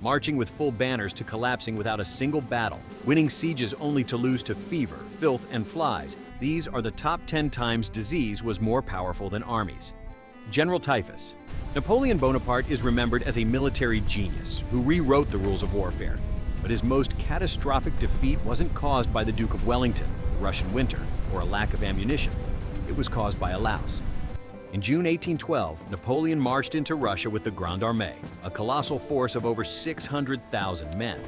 marching with full banners to collapsing without a single battle, winning sieges only to lose to fever, filth, and flies. These are the top 10 times disease was more powerful than armies. General Typhus. Napoleon Bonaparte is remembered as a military genius who rewrote the rules of warfare. But his most catastrophic defeat wasn't caused by the Duke of Wellington, the Russian winter, or a lack of ammunition. It was caused by a louse. In June 1812, Napoleon marched into Russia with the Grande Armée, a colossal force of over 600,000 men.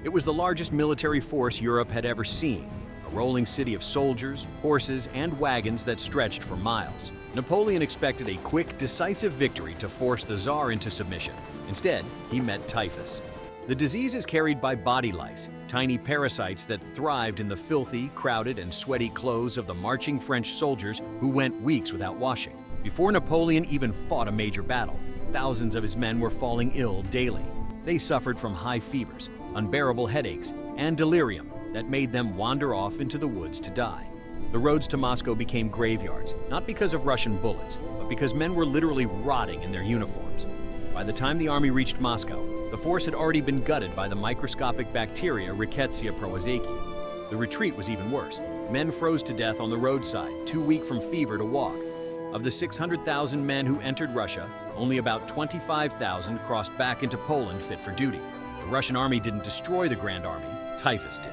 It was the largest military force Europe had ever seen, a rolling city of soldiers, horses, and wagons that stretched for miles. Napoleon expected a quick, decisive victory to force the Tsar into submission. Instead, he met typhus. The disease is carried by body lice, tiny parasites that thrived in the filthy, crowded, and sweaty clothes of the marching French soldiers who went weeks without washing. Before Napoleon even fought a major battle, thousands of his men were falling ill daily. They suffered from high fevers, unbearable headaches, and delirium that made them wander off into the woods to die. The roads to Moscow became graveyards, not because of Russian bullets, but because men were literally rotting in their uniforms. By the time the army reached Moscow, the force had already been gutted by the microscopic bacteria Rickettsia prowazekii. The retreat was even worse. Men froze to death on the roadside, too weak from fever to walk. Of the 600,000 men who entered Russia, only about 25,000 crossed back into Poland fit for duty. The Russian army didn't destroy the Grand Army, typhus did.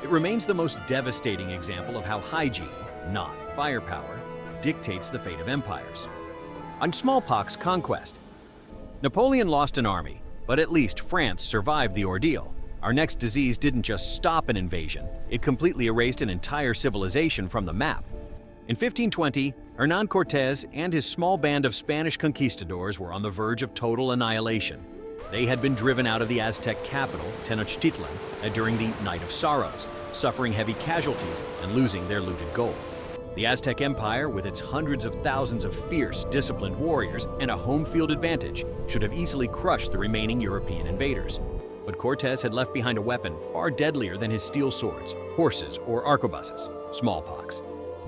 It remains the most devastating example of how hygiene, not firepower, dictates the fate of empires. On Smallpox Conquest. Napoleon lost an army, but at least France survived the ordeal. Our next disease didn't just stop an invasion, it completely erased an entire civilization from the map. In 1520, Hernán Cortés and his small band of Spanish conquistadors were on the verge of total annihilation. They had been driven out of the Aztec capital, Tenochtitlan, during the Night of Sorrows, suffering heavy casualties and losing their looted gold. The Aztec Empire, with its hundreds of thousands of fierce, disciplined warriors and a home field advantage, should have easily crushed the remaining European invaders. But Cortés had left behind a weapon far deadlier than his steel swords, horses, or arquebuses: smallpox.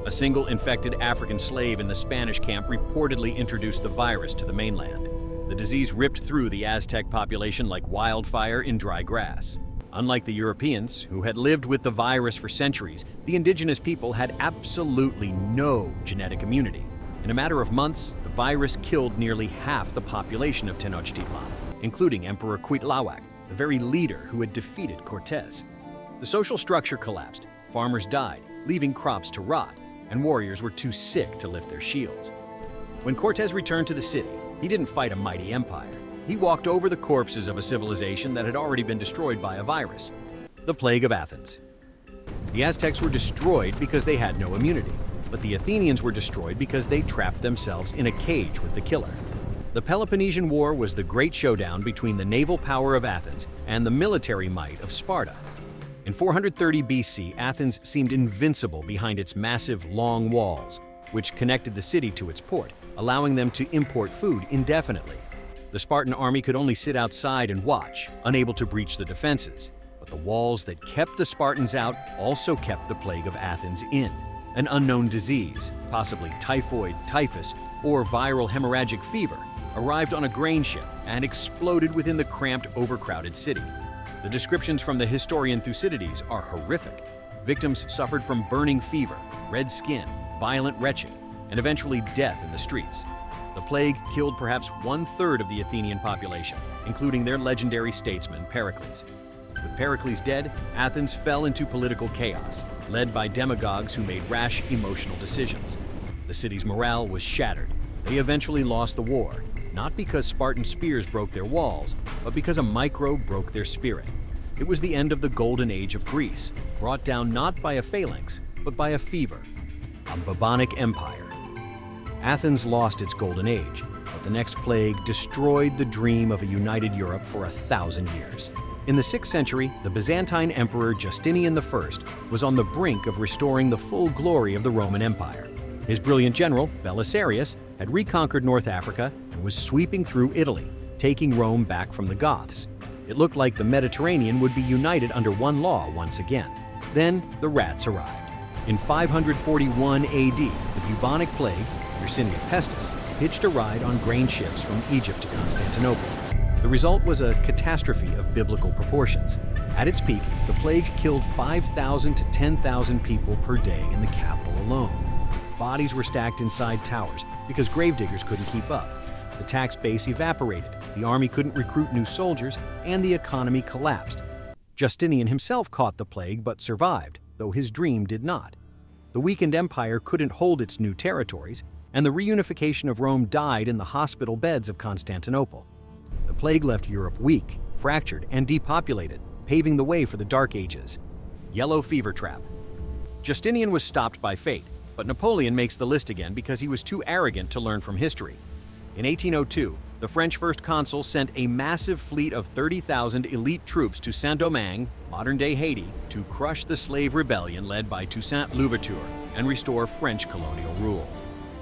A single infected African slave in the Spanish camp reportedly introduced the virus to the mainland. The disease ripped through the Aztec population like wildfire in dry grass. Unlike the Europeans, who had lived with the virus for centuries, the indigenous people had absolutely no genetic immunity. In a matter of months, the virus killed nearly half the population of Tenochtitlan, including Emperor Cuitlahuac, the very leader who had defeated Cortés. The social structure collapsed, farmers died, leaving crops to rot, and warriors were too sick to lift their shields. When Cortés returned to the city, he didn't fight a mighty empire. He walked over the corpses of a civilization that had already been destroyed by a virus: the Plague of Athens. The Aztecs were destroyed because they had no immunity, but the Athenians were destroyed because they trapped themselves in a cage with the killer. The Peloponnesian War was the great showdown between the naval power of Athens and the military might of Sparta. In 430 BC, Athens seemed invincible behind its massive, long walls, which connected the city to its port, allowing them to import food indefinitely. The Spartan army could only sit outside and watch, unable to breach the defenses. But the walls that kept the Spartans out also kept the Plague of Athens in. An unknown disease, possibly typhoid, typhus, or viral hemorrhagic fever, arrived on a grain ship and exploded within the cramped, overcrowded city. The descriptions from the historian Thucydides are horrific. Victims suffered from burning fever, red skin, violent retching, and eventually death in the streets. The plague killed perhaps 1/3 of the Athenian population, including their legendary statesman Pericles. With Pericles dead, Athens fell into political chaos, led by demagogues who made rash, emotional decisions. The city's morale was shattered. They eventually lost the war, not because Spartan spears broke their walls, but because a microbe broke their spirit. It was the end of the golden age of Greece, brought down not by a phalanx, but by a fever, a bubonic empire. Athens lost its golden age, but the next plague destroyed the dream of a united Europe for 1,000 years. In the 6th century, the Byzantine Emperor Justinian I was on the brink of restoring the full glory of the Roman Empire. His brilliant general, Belisarius, had reconquered North Africa and was sweeping through Italy, taking Rome back from the Goths. It looked like the Mediterranean would be united under one law once again. Then the rats arrived. In 541 AD, the bubonic plague, Yersinia pestis, hitched a ride on grain ships from Egypt to Constantinople. The result was a catastrophe of biblical proportions. At its peak, the plague killed 5,000 to 10,000 people per day in the capital alone. Bodies were stacked inside towers because gravediggers couldn't keep up. The tax base evaporated, the army couldn't recruit new soldiers, and the economy collapsed. Justinian himself caught the plague but survived, though his dream did not. The weakened empire couldn't hold its new territories, and the reunification of Rome died in the hospital beds of Constantinople. The plague left Europe weak, fractured, and depopulated, paving the way for the Dark Ages. Yellow fever trap. Justinian was stopped by fate, but Napoleon makes the list again because he was too arrogant to learn from history. In 1802, the French first consul sent a massive fleet of 30,000 elite troops to Saint-Domingue, modern-day Haiti, to crush the slave rebellion led by Toussaint Louverture and restore French colonial rule.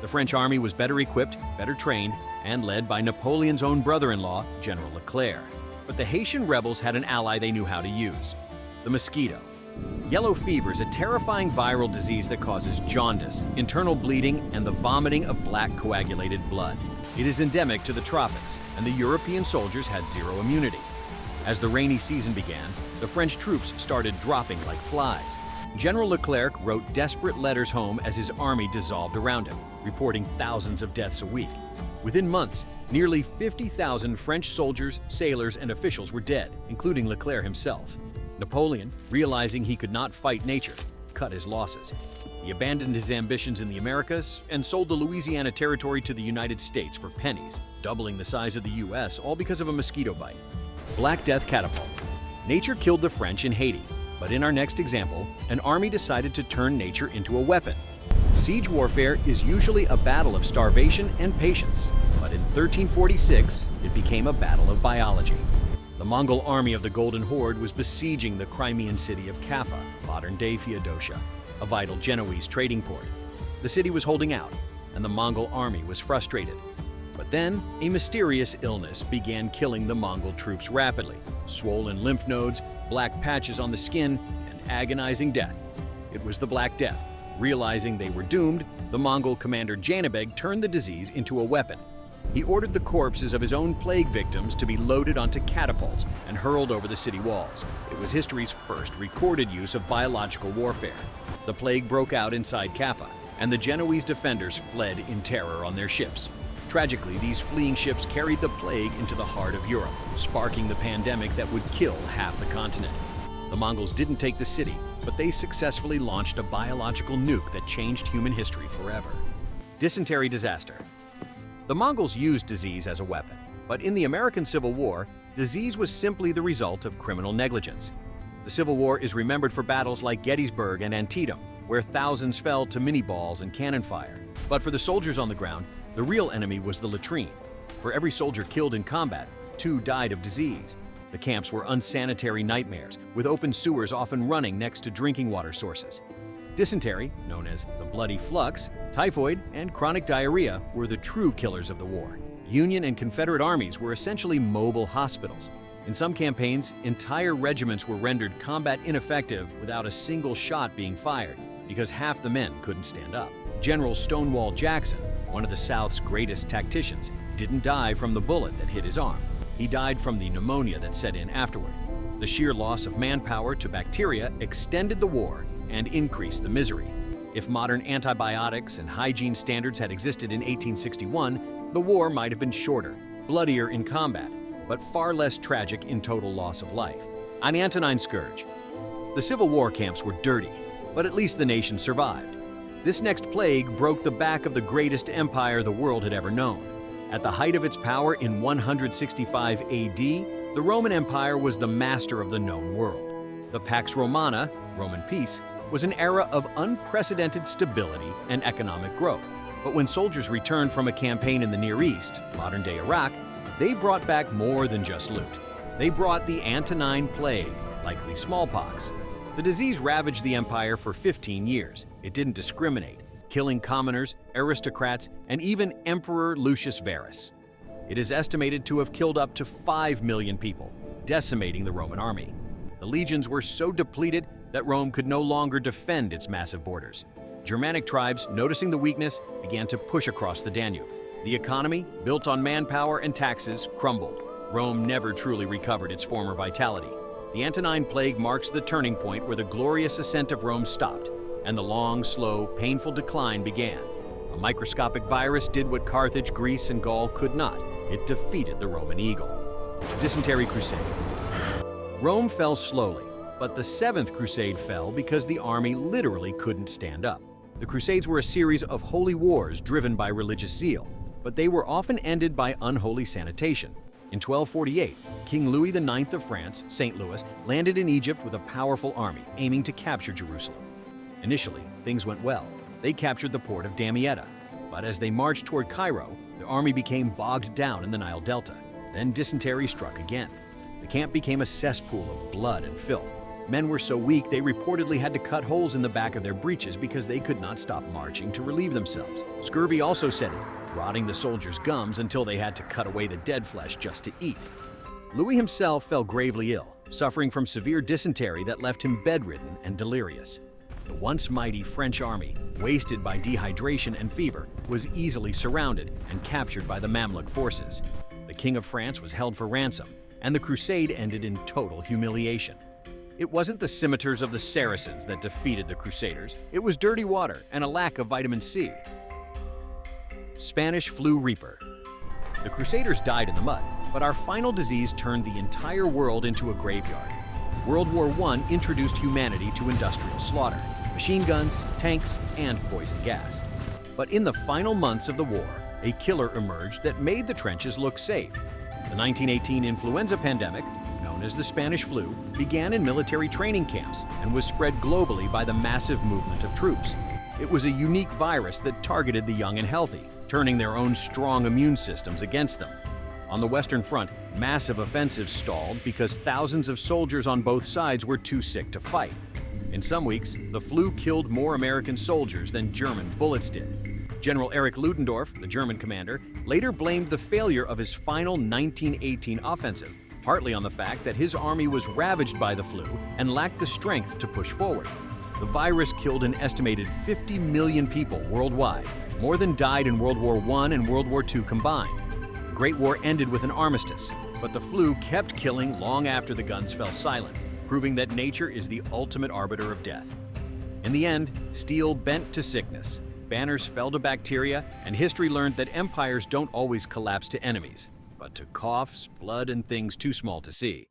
The French army was better equipped, better trained, and led by Napoleon's own brother-in-law, General Leclerc. But the Haitian rebels had an ally they knew how to use: the mosquito. Yellow fever is a terrifying viral disease that causes jaundice, internal bleeding, and the vomiting of black coagulated blood. It is endemic to the tropics, and the European soldiers had zero immunity. As the rainy season began, the French troops started dropping like flies. General Leclerc wrote desperate letters home as his army dissolved around him, reporting thousands of deaths a week. Within months, nearly 50,000 French soldiers, sailors, and officials were dead, including Leclerc himself. Napoleon, realizing he could not fight nature, cut his losses. He abandoned his ambitions in the Americas and sold the Louisiana Territory to the United States for pennies, doubling the size of the US, all because of a mosquito bite. Black Death Catapult. Nature killed the French in Haiti, but in our next example, an army decided to turn nature into a weapon. Siege warfare is usually a battle of starvation and patience, but in 1346, it became a battle of biology. The Mongol army of the Golden Horde was besieging the Crimean city of Kaffa, modern-day Feodosia, a vital Genoese trading port. The city was holding out, and the Mongol army was frustrated. But then, a mysterious illness began killing the Mongol troops rapidly: swollen lymph nodes, black patches on the skin, and agonizing death. It was the Black Death. Realizing they were doomed, the Mongol commander Janibeg turned the disease into a weapon. He ordered the corpses of his own plague victims to be loaded onto catapults and hurled over the city walls. It was history's first recorded use of biological warfare. The plague broke out inside Kaffa, and the Genoese defenders fled in terror on their ships. Tragically, these fleeing ships carried the plague into the heart of Europe, sparking the pandemic that would kill half the continent. The Mongols didn't take the city, but they successfully launched a biological nuke that changed human history forever. Dysentery Disaster. The Mongols used disease as a weapon, but in the American Civil War, disease was simply the result of criminal negligence. The Civil War is remembered for battles like Gettysburg and Antietam, where thousands fell to Minnie balls and cannon fire. But for the soldiers on the ground, the real enemy was the latrine. For every soldier killed in combat, 2 died of disease. The camps were unsanitary nightmares, with open sewers often running next to drinking water sources. Dysentery, known as the bloody flux, typhoid, and chronic diarrhea were the true killers of the war. Union and Confederate armies were essentially mobile hospitals. In some campaigns, entire regiments were rendered combat ineffective without a single shot being fired, because half the men couldn't stand up. General Stonewall Jackson, one of the South's greatest tacticians, didn't die from the bullet that hit his arm. He died from the pneumonia that set in afterward. The sheer loss of manpower to bacteria extended the war and increased the misery. If modern antibiotics and hygiene standards had existed in 1861, the war might have been shorter, bloodier in combat, but far less tragic in total loss of life. On Antonine Scourge. The Civil War camps were dirty, but at least the nation survived. This next plague broke the back of the greatest empire the world had ever known. At the height of its power in 165 AD, the Roman Empire was the master of the known world. The Pax Romana, Roman peace, was an era of unprecedented stability and economic growth. But when soldiers returned from a campaign in the Near East, modern-day Iraq, they brought back more than just loot. They brought the Antonine Plague, likely smallpox. The disease ravaged the empire for 15 years. It didn't discriminate, killing commoners, aristocrats, and even Emperor Lucius Verus. It is estimated to have killed up to 5 million people, decimating the Roman army. The legions were so depleted that Rome could no longer defend its massive borders. Germanic tribes, noticing the weakness, began to push across the Danube. The economy, built on manpower and taxes, crumbled. Rome never truly recovered its former vitality. The Antonine Plague marks the turning point where the glorious ascent of Rome stopped, and the long, slow, painful decline began. A microscopic virus did what Carthage, Greece, and Gaul could not. It defeated the Roman eagle. Dysentery Crusade. Rome fell slowly, but the Seventh Crusade fell because the army literally couldn't stand up. The Crusades were a series of holy wars driven by religious zeal, but they were often ended by unholy sanitation. In 1248, King Louis IX of France, St. Louis, landed in Egypt with a powerful army, aiming to capture Jerusalem. Initially, things went well. They captured the port of Damietta, but as they marched toward Cairo, the army became bogged down in the Nile Delta. Then dysentery struck again. The camp became a cesspool of blood and filth. Men were so weak they reportedly had to cut holes in the back of their breeches because they could not stop marching to relieve themselves. Scurvy also set in, rotting the soldiers' gums until they had to cut away the dead flesh just to eat. Louis himself fell gravely ill, suffering from severe dysentery that left him bedridden and delirious. The once mighty French army, wasted by dehydration and fever, was easily surrounded and captured by the Mamluk forces. The King of France was held for ransom, and the crusade ended in total humiliation. It wasn't the scimitars of the Saracens that defeated the Crusaders. It was dirty water and a lack of vitamin C. Spanish Flu Reaper. The Crusaders died in the mud, but our final disease turned the entire world into a graveyard. World War I introduced humanity to industrial slaughter, machine guns, tanks, and poison gas. But in the final months of the war, a killer emerged that made the trenches look safe. The 1918 influenza pandemic, known as the Spanish flu, began in military training camps and was spread globally by the massive movement of troops. It was a unique virus that targeted the young and healthy, turning their own strong immune systems against them. On the Western Front, massive offensives stalled because thousands of soldiers on both sides were too sick to fight. In some weeks, the flu killed more American soldiers than German bullets did. General Erich Ludendorff, the German commander, later blamed the failure of his final 1918 offensive, partly on the fact that his army was ravaged by the flu and lacked the strength to push forward. The virus killed an estimated 50 million people worldwide, more than died in World War I and World War II combined. The Great War ended with an armistice, but the flu kept killing long after the guns fell silent, proving that nature is the ultimate arbiter of death. In the end, steel bent to sickness, banners fell to bacteria, and history learned that empires don't always collapse to enemies, but to coughs, blood, and things too small to see.